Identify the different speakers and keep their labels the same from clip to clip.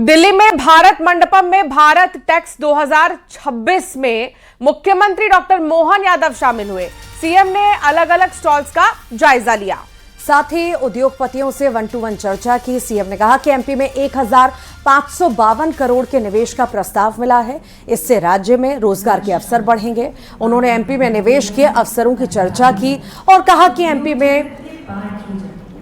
Speaker 1: दिल्ली में भारत मंडपम में भारत टैक्स 2026 में मुख्यमंत्री डॉक्टर मोहन यादव शामिल हुए। सीएम ने अलग अलग स्टॉल्स का जायजा लिया।
Speaker 2: साथ ही उद्योगपतियों से 1-to-1 चर्चा की। सीएम ने कहा कि एमपी में 1552 करोड़ के निवेश का प्रस्ताव मिला है। इससे राज्य में रोजगार के अवसर बढ़ेंगे। उन्होंने एमपी में निवेश के अवसरों की चर्चा की और कहा कि एमपी में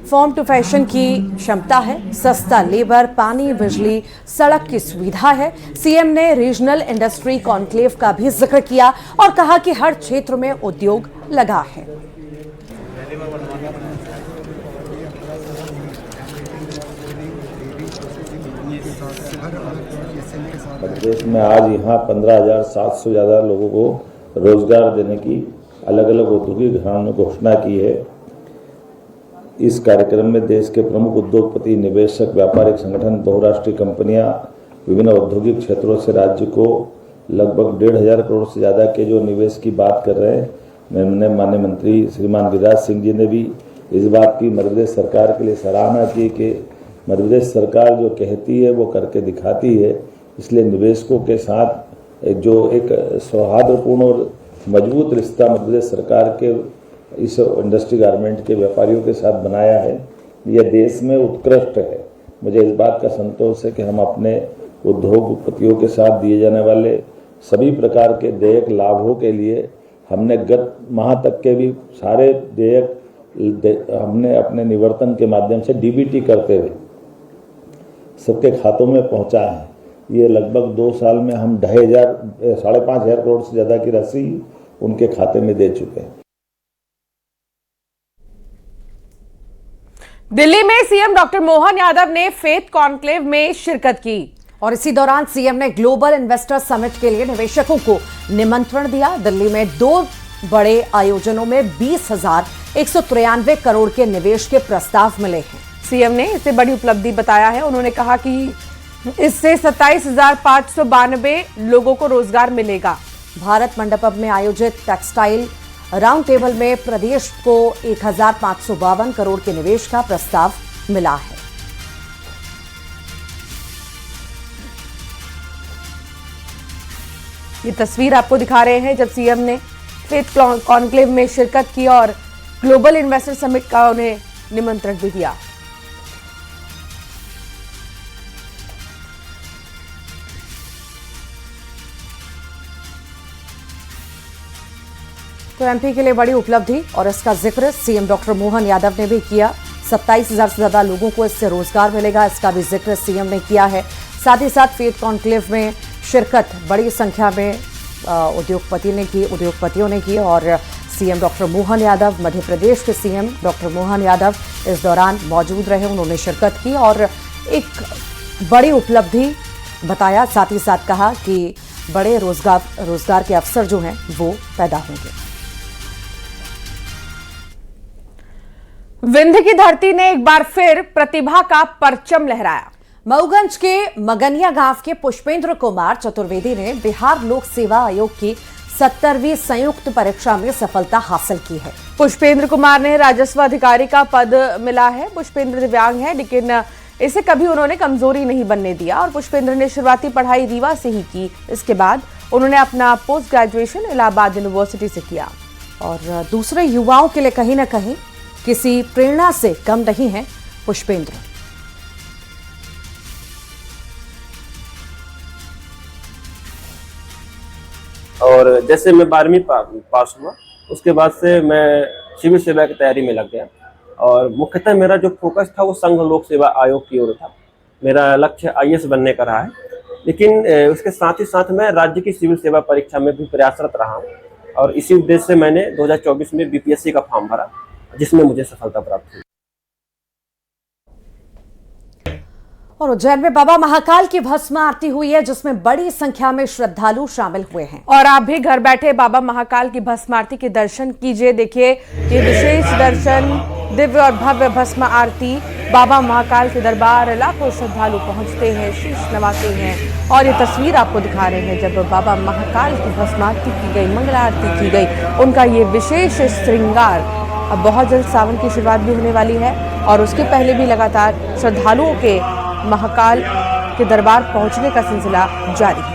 Speaker 2: फॉर्म टू फैशन की क्षमता है, सस्ता लेबर, पानी, बिजली, सड़क की सुविधा है। सीएम ने रीजनल इंडस्ट्री कॉन्क्लेव का भी जिक्र किया और कहा कि हर क्षेत्र में उद्योग लगा है।
Speaker 3: देश में आज यहाँ 15,700 से ज़्यादा लोगों को रोजगार देने की अलग अलग औद्योगिक घरानों ने घोषणा की है। इस कार्यक्रम में देश के प्रमुख उद्योगपति, निवेशक, व्यापारिक संगठन, बहुराष्ट्रीय कंपनियां, विभिन्न औद्योगिक क्षेत्रों से राज्य को लगभग 1,500 करोड़ से ज़्यादा के जो निवेश की बात कर रहे हैं। मैंने माननीय मंत्री श्रीमान गिरिराज सिंह जी ने भी इस बात की मध्य प्रदेश सरकार के लिए सराहना की कि मध्य प्रदेश सरकार जो कहती है वो करके दिखाती है। इसलिए निवेशकों के साथ एक सौहार्दपूर्ण और मजबूत रिश्ता मध्य प्रदेश सरकार के इस इंडस्ट्री गारमेंट के व्यापारियों के साथ बनाया है। यह देश में उत्कृष्ट है। मुझे इस बात का संतोष है कि हम अपने उद्योगपतियों के साथ दिए जाने वाले सभी प्रकार के देयक लाभों के लिए हमने गत माह तक के भी सारे देयक हमने अपने निवर्तन के माध्यम से डीबीटी करते हुए सबके खातों में पहुंचा है। ये लगभग 2 साल में हम 5,500 करोड़ से ज़्यादा की राशि उनके खाते में दे चुके हैं।
Speaker 1: दिल्ली में सीएम डॉक्टर मोहन यादव ने फेथ कॉन्क्लेव में शिरकत की
Speaker 2: और इसी दौरान सीएम ने ग्लोबल इन्वेस्टर समिट के लिए निवेशकों को निमंत्रण दिया। दिल्ली में 2 बड़े आयोजनों में 20,193 करोड़ के निवेश के प्रस्ताव मिले हैं।
Speaker 1: सीएम ने इसे बड़ी उपलब्धि बताया है। उन्होंने कहा कि इससे 27,592 लोगों को रोजगार मिलेगा।
Speaker 2: भारत मंडपम में आयोजित टेक्सटाइल राउंड टेबल में प्रदेश को 1,552 करोड़ के निवेश का प्रस्ताव मिला है।
Speaker 1: ये तस्वीर आपको दिखा रहे हैं जब सीएम ने फेथ कॉन्क्लेव में शिरकत की और ग्लोबल इन्वेस्टर समिट का उन्हें निमंत्रण भी दिया।
Speaker 2: तो एमपी के लिए बड़ी उपलब्धि और इसका जिक्र सीएम डॉक्टर मोहन यादव ने भी किया। 27,000 से ज्यादा लोगों को इससे रोजगार मिलेगा, इसका भी जिक्र सीएम ने किया है। साथ ही साथ फेथ कॉन्क्लेव में शिरकत बड़ी संख्या में उद्योगपतियों ने की और सीएम डॉक्टर मोहन यादव, मध्य प्रदेश के सीएम डॉक्टर मोहन यादव इस दौरान मौजूद रहे। उन्होंने शिरकत की और एक बड़ी उपलब्धि बताया। साथ ही साथ कहा कि बड़े रोजगार के अवसर जो हैं वो पैदा होंगे।
Speaker 1: विंध्य की धरती ने एक बार फिर प्रतिभा का परचम लहराया।
Speaker 2: मऊगंज के मगनिया गांव के पुष्पेंद्र कुमार चतुर्वेदी ने बिहार लोक सेवा आयोग की 70वीं संयुक्त परीक्षा में सफलता हासिल की है।
Speaker 1: पुष्पेंद्र कुमार ने राजस्व अधिकारी का पद मिला है। पुष्पेंद्र दिव्यांग है, लेकिन इसे कभी उन्होंने कमजोरी नहीं बनने दिया और पुष्पेंद्र ने शुरुआती पढ़ाई रीवा से ही की। इसके बाद उन्होंने अपना पोस्ट ग्रेजुएशन इलाहाबाद यूनिवर्सिटी से किया
Speaker 2: और दूसरे युवाओं के लिए कहीं ना कहीं किसी प्रेरणा से कम नहीं है पुष्पेंद्र।
Speaker 4: और जैसे मैं 12वीं पास हुआ उसके बाद से मैं सिविल सेवा की तैयारी में लग गया और मुख्यतः मेरा जो फोकस था वो संघ लोक सेवा आयोग की ओर था। मेरा लक्ष्य आईएएस बनने का रहा है, लेकिन उसके साथ ही साथ मैं राज्य की सिविल सेवा परीक्षा में भी प्रयासरत रहा हूँ और इसी उद्देश्य से मैंने 2024 में बीपीएससी का फॉर्म भरा, जिसमें मुझे सफलता प्राप्त हुई।
Speaker 2: और उज्जैन में बाबा महाकाल की भस्म आरती हुई है, जिसमें बड़ी संख्या में श्रद्धालु शामिल हुए हैं।
Speaker 1: और आप भी घर बैठे बाबा महाकाल की भस्म आरती के दर्शन कीजिए। देखिए ये विशेष दर्शन, दिव्य और भव्य भस्म आरती बाबा महाकाल के दरबार। लाखों श्रद्धालु पहुंचते हैं, शीश नवाते हैं और ये तस्वीर आपको दिखा रहे हैं जब बाबा महाकाल की भस्म आरती की गई, मंगला आरती की गई, उनका ये विशेष श्रृंगार। अब बहुत जल्द सावन की शुरुआत भी होने वाली है और उसके पहले भी लगातार श्रद्धालुओं के महाकाल के दरबार पहुंचने का सिलसिला जारी है।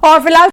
Speaker 1: और फिलहाल